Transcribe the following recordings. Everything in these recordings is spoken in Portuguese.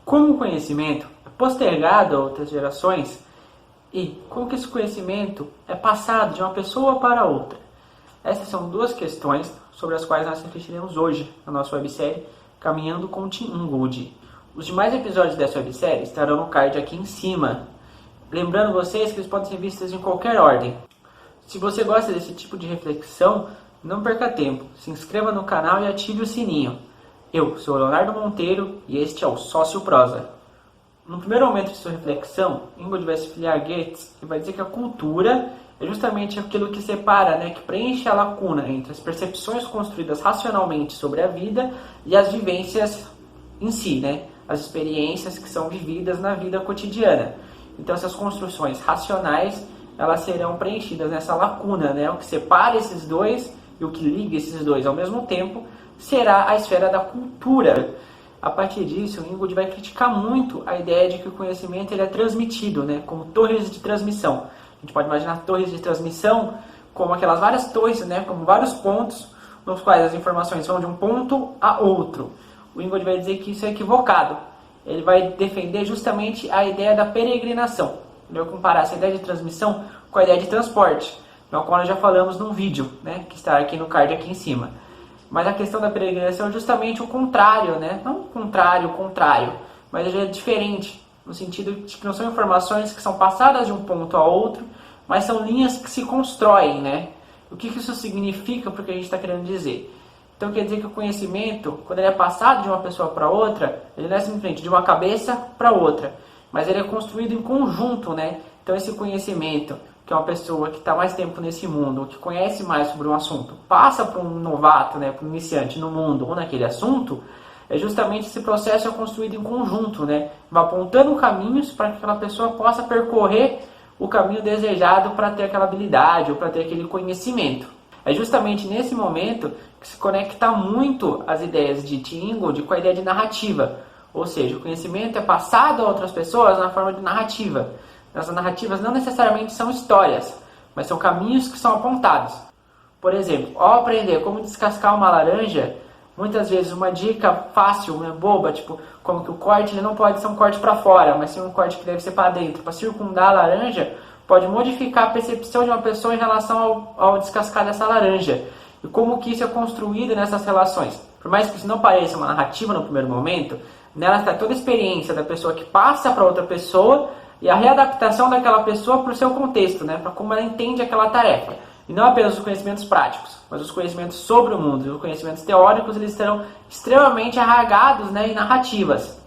Como o conhecimento é postergado a outras gerações e como que esse conhecimento é passado de uma pessoa para outra. Essas são duas questões sobre as quais nós refletiremos hoje na nossa websérie Caminhando com Tim Ingold. Os demais episódios dessa websérie estarão no card aqui em cima. Lembrando vocês que eles podem ser vistos em qualquer ordem. Se você gosta desse tipo de reflexão, não perca tempo. Se inscreva no canal e ative o sininho. Eu sou o Leonardo Monteiro e este é o Sócio Prosa. No primeiro momento de sua reflexão, Ingold vai se filiar a Goethe e vai dizer que a cultura é justamente aquilo que separa, que preenche a lacuna entre as percepções construídas racionalmente sobre a vida e as vivências em si, as experiências que são vividas na vida cotidiana. Então essas construções racionais, elas serão preenchidas nessa lacuna, o que separa esses dois e o que liga esses dois ao mesmo tempo será a esfera da cultura. A partir disso, Ingold vai criticar muito a ideia de que o conhecimento ele é transmitido, como torres de transmissão. A gente pode imaginar torres de transmissão como aquelas várias torres, como vários pontos nos quais as informações vão de um ponto a outro. O Ingold vai dizer que isso é equivocado. Ele vai defender justamente a ideia da peregrinação. Ele vai comparar essa ideia de transmissão com a ideia de transporte, no qual nós já falamos num vídeo, que está aqui no card aqui em cima. Mas a questão da peregrinação é justamente o contrário, não o contrário, mas ele é diferente, no sentido de que não são informações que são passadas de um ponto a outro, mas são linhas que se constroem, O que isso significa para o que a gente está querendo dizer? Então quer dizer que o conhecimento, quando ele é passado de uma pessoa para outra, ele não é simplesmente de uma cabeça para outra, mas ele é construído em conjunto, Então esse conhecimento, que é uma pessoa que está mais tempo nesse mundo, que conhece mais sobre um assunto, passa para um novato, para um iniciante no mundo ou naquele assunto, é justamente esse processo é construído em conjunto, Vai apontando caminhos para que aquela pessoa possa percorrer o caminho desejado para ter aquela habilidade ou para ter aquele conhecimento. É justamente nesse momento que se conecta muito as ideias de Tim Ingold com a ideia de narrativa, ou seja, o conhecimento é passado a outras pessoas na forma de narrativa. Essas narrativas não necessariamente são histórias, mas são caminhos que são apontados. Por exemplo, ao aprender como descascar uma laranja, muitas vezes uma dica fácil, boba, como que o corte ele não pode ser um corte para fora, mas sim um corte que deve ser para dentro, para circundar a laranja, pode modificar a percepção de uma pessoa em relação ao descascar dessa laranja. E como que isso é construído nessas relações. Por mais que isso não pareça uma narrativa no primeiro momento, nela está toda a experiência da pessoa que passa para outra pessoa e a readaptação daquela pessoa para o seu contexto, para como ela entende aquela tarefa. E não apenas os conhecimentos práticos, mas os conhecimentos sobre o mundo. E os conhecimentos teóricos eles serão extremamente arraigados em narrativas.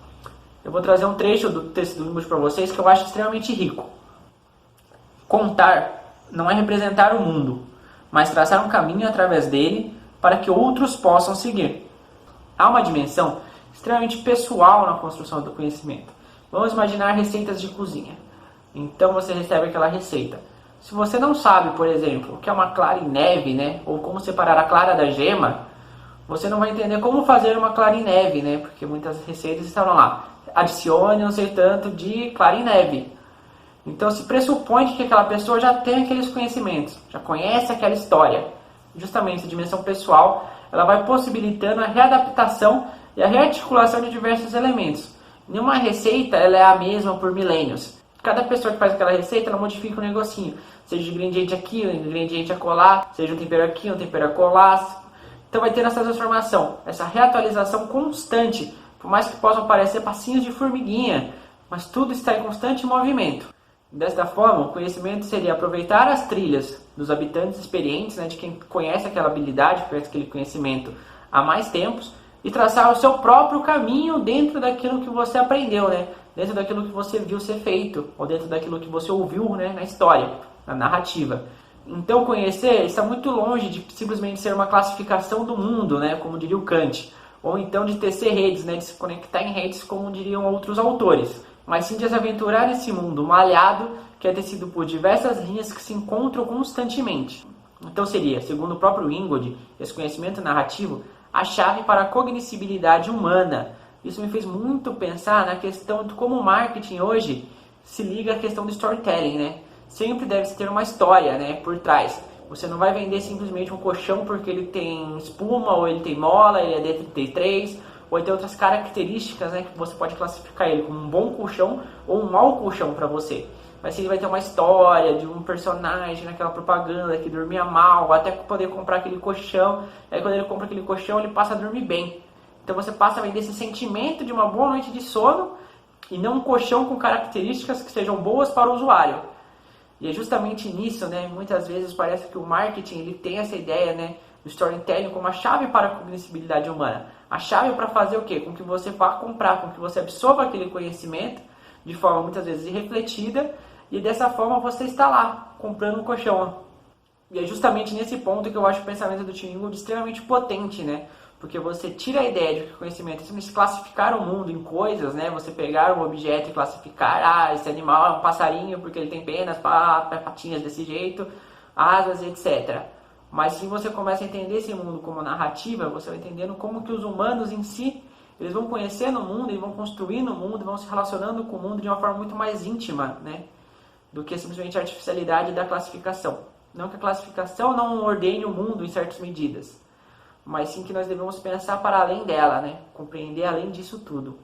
Eu vou trazer um trecho do texto do Ingold para vocês que eu acho extremamente rico. Contar não é representar o mundo, mas traçar um caminho através dele para que outros possam seguir. Há uma dimensão extremamente pessoal na construção do conhecimento. Vamos imaginar receitas de cozinha. Então você recebe aquela receita. Se você não sabe, por exemplo, o que é uma clara em neve, ou como separar a clara da gema, você não vai entender como fazer uma clara em neve, porque muitas receitas estarão lá. Adicione não sei tanto de clara em neve. Então se pressupõe que aquela pessoa já tem aqueles conhecimentos, já conhece aquela história. Justamente essa dimensão pessoal, ela vai possibilitando a readaptação e a rearticulação de diversos elementos. Nenhuma receita ela é a mesma por milênios. Cada pessoa que faz aquela receita, ela modifica um negocinho. Seja o ingrediente aqui, o ingrediente acolá, seja um tempero aqui, um tempero acolá. Então vai ter essa transformação, essa reatualização constante. Por mais que possam parecer passinhos de formiguinha, mas tudo está em constante movimento. Desta forma, o conhecimento seria aproveitar as trilhas dos habitantes experientes, de quem conhece aquela habilidade, conhece aquele conhecimento há mais tempos, e traçar o seu próprio caminho dentro daquilo que você aprendeu, dentro daquilo que você viu ser feito, ou dentro daquilo que você ouviu na história, na narrativa. Então conhecer está muito longe de simplesmente ser uma classificação do mundo, como diria o Kant, ou então de tecer redes, de se conectar em redes como diriam outros autores, mas sim de se aventurar nesse mundo malhado que é tecido por diversas linhas que se encontram constantemente. Então seria, segundo o próprio Ingold, esse conhecimento narrativo a chave para a cognoscibilidade humana. Isso me fez muito pensar na questão de como o marketing hoje se liga à questão do storytelling, Sempre deve ter uma história, por trás. Você não vai vender simplesmente um colchão porque ele tem espuma, ou ele tem mola, ele é D33, ou ter outras características, né, que você pode classificar ele como um bom colchão ou um mau colchão para você. Mas ele vai ter uma história de um personagem naquela propaganda que dormia mal, até poder comprar aquele colchão. Aí quando ele compra aquele colchão, ele passa a dormir bem. Então você passa a vender esse sentimento de uma boa noite de sono e não um colchão com características que sejam boas para o usuário. E é justamente nisso, né, muitas vezes parece que o marketing ele tem essa ideia, né, do storytelling como a chave para a cognibilidade humana. A chave para fazer o quê? Com que você vá comprar, com que você absorva aquele conhecimento de forma muitas vezes irrefletida e dessa forma você está lá, comprando um colchão. E é justamente nesse ponto que eu acho o pensamento do Tim Ingold extremamente potente, né? Porque você tira a ideia de que o conhecimento é simplesmente classificar o mundo em coisas, né? Você pegar um objeto e classificar, esse animal é um passarinho porque ele tem penas, patinhas desse jeito, asas, etc. Mas se você começa a entender esse mundo como narrativa, você vai entendendo como que os humanos em si, eles vão conhecendo o mundo, eles vão construindo o mundo, vão se relacionando com o mundo de uma forma muito mais íntima, né? Do que simplesmente a artificialidade da classificação. Não que a classificação não ordene o mundo em certas medidas, mas sim que nós devemos pensar para além dela, né? Compreender além disso tudo.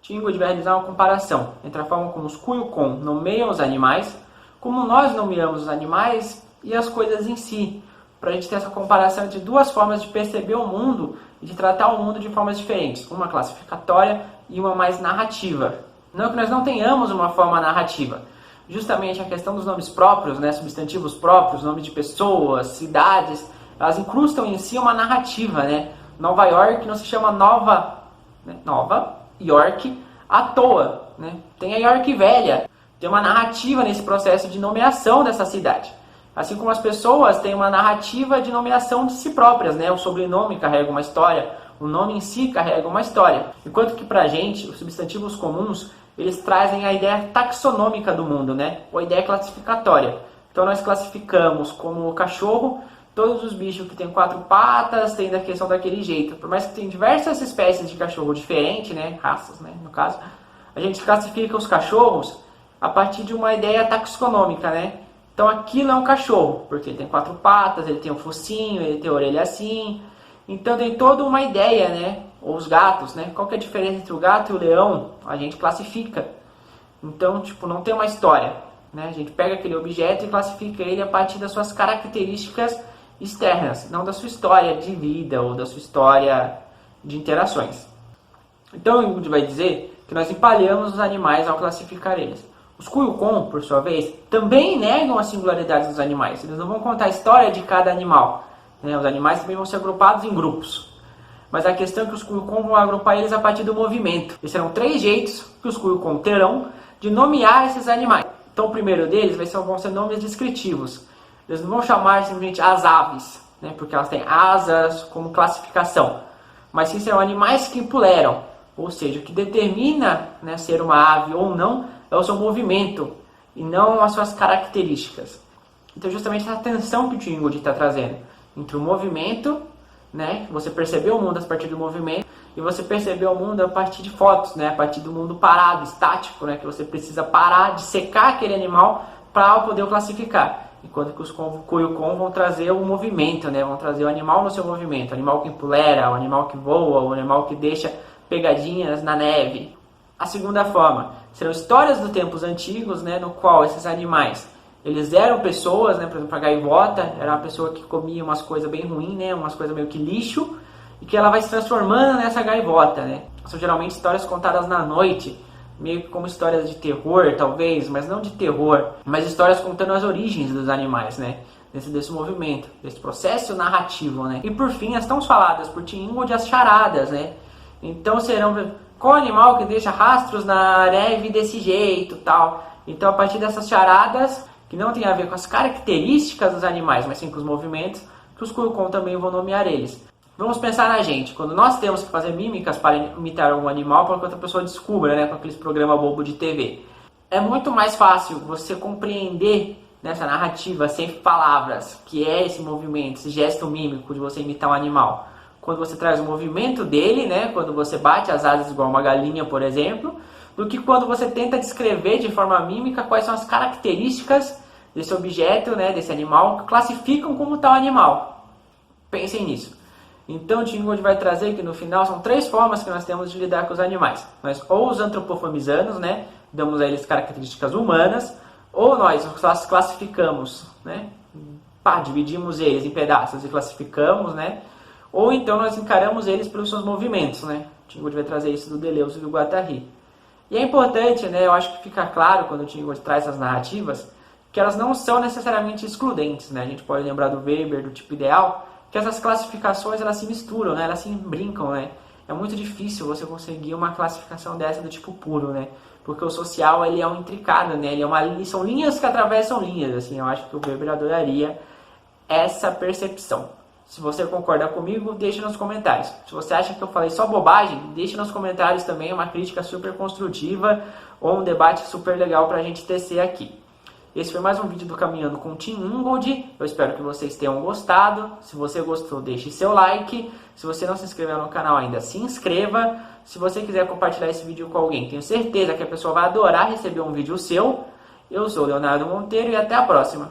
Tim Ingold vai realizar uma comparação entre a forma como os Kuyukon nomeiam os animais, como nós nomeamos os animais e as coisas em si, para a gente ter essa comparação entre duas formas de perceber o mundo e de tratar o mundo de formas diferentes, uma classificatória e uma mais narrativa. Não que nós não tenhamos uma forma narrativa, justamente a questão dos nomes próprios, né, substantivos próprios, nomes de pessoas, cidades, elas incrustam em si uma narrativa, né? Nova York não se chama Nova York à toa, né? Tem a York Velha, tem uma narrativa nesse processo de nomeação dessa cidade. Assim como as pessoas têm uma narrativa de nomeação de si próprias, né? O sobrenome carrega uma história, o nome em si carrega uma história. Enquanto que pra gente, os substantivos comuns, eles trazem a ideia taxonômica do mundo, né? Ou a ideia classificatória. Então nós classificamos como cachorro todos os bichos que têm 4 patas, tem da questão daquele jeito. Por mais que tenha diversas espécies de cachorro diferentes, né? Raças, né? No caso, a gente classifica os cachorros a partir de uma ideia taxonômica, né? Então aquilo é um cachorro, porque ele tem 4 patas, ele tem um focinho, ele tem a orelha assim. Então tem toda uma ideia, né? Ou os gatos, né? Qual que é a diferença entre o gato e o leão? A gente classifica. Então, tipo, não tem uma história, né? A gente pega aquele objeto e classifica ele a partir das suas características externas, não da sua história de vida ou da sua história de interações. Então, o Ingold vai dizer que nós empalhamos os animais ao classificar eles. Os Kuyukon, por sua vez, também negam a singularidade dos animais. Eles não vão contar a história de cada animal, né? Os animais também vão ser agrupados em grupos. Mas a questão é que os Kuyukon vão agrupar eles a partir do movimento. E serão 3 jeitos que os Kuyukon terão de nomear esses animais. Então o primeiro deles vão ser nomes descritivos. Eles não vão chamar simplesmente as aves, né? Porque elas têm asas como classificação. Mas sim serão animais que puleram. Ou seja, o que determina, né, ser uma ave ou não é o seu movimento e não as suas características. Então justamente essa tensão que o Tim Ingold está trazendo entre o movimento, né, você percebeu o mundo a partir do movimento, e você percebeu o mundo a partir de fotos, né, a partir do mundo parado, estático, né, que você precisa parar de secar aquele animal para poder o classificar. Enquanto que os Kuyukon vão trazer o movimento, né, vão trazer o animal no seu movimento, o animal que empolera, o animal que voa, o animal que deixa pegadinhas na neve. A segunda forma serão histórias dos tempos antigos, né, no qual esses animais eles eram pessoas, né, por exemplo, a gaivota era uma pessoa que comia umas coisas bem ruins, né, umas coisas meio que lixo, e que ela vai se transformando nessa gaivota, né. São geralmente histórias contadas na noite, meio que como histórias de terror, talvez, mas não de terror, mas histórias contando as origens dos animais, né, desse movimento, desse processo narrativo, né. E por fim, as tão faladas por Tim Ingold, as charadas, né. Então serão qual animal que deixa rastros na neve desse jeito, tal. Então a partir dessas charadas, que não tem a ver com as características dos animais, mas sim com os movimentos, que os Kuyukon também vão nomear eles. Vamos pensar na gente, quando nós temos que fazer mímicas para imitar um animal para que outra pessoa descubra, né, com aqueles programas bobo de TV. É muito mais fácil você compreender nessa narrativa sem palavras, que é esse movimento, esse gesto mímico de você imitar um animal. Quando você traz o movimento dele, né, quando você bate as asas igual uma galinha, por exemplo, do que quando você tenta descrever de forma mímica quais são as características desse objeto, né, desse animal, que classificam como tal animal. Pensem nisso. Então, o Tim Ingold vai trazer que no final são 3 formas que nós temos de lidar com os animais. Nós ou os antropomorfizamos, né, damos a eles características humanas, ou nós os classificamos, né, dividimos eles em pedaços e classificamos, né, ou então nós encaramos eles pelos seus movimentos, né. O Tim Ingold vai trazer isso do Deleuze e do Guattari. E é importante, né, eu acho que fica claro quando o Tim Ingold traz essas narrativas, que elas não são necessariamente excludentes, né. A gente pode lembrar do Weber, do tipo ideal, que essas classificações elas se misturam, né? Elas se brincam, né? É muito difícil você conseguir uma classificação dessa do tipo puro, né? Porque o social ele é um intricado, né? São linhas que atravessam linhas, assim. Eu acho que o Weber adoraria essa percepção. Se você concorda comigo, deixe nos comentários. Se você acha que eu falei só bobagem, deixe nos comentários também uma crítica super construtiva ou um debate super legal para a gente tecer aqui. Esse foi mais um vídeo do Caminhando com Tim Ingold. Eu espero que vocês tenham gostado. Se você gostou, deixe seu like. Se você não se inscreveu no canal ainda, se inscreva. Se você quiser compartilhar esse vídeo com alguém, tenho certeza que a pessoa vai adorar receber um vídeo seu. Eu sou o Leonardo Monteiro e até a próxima.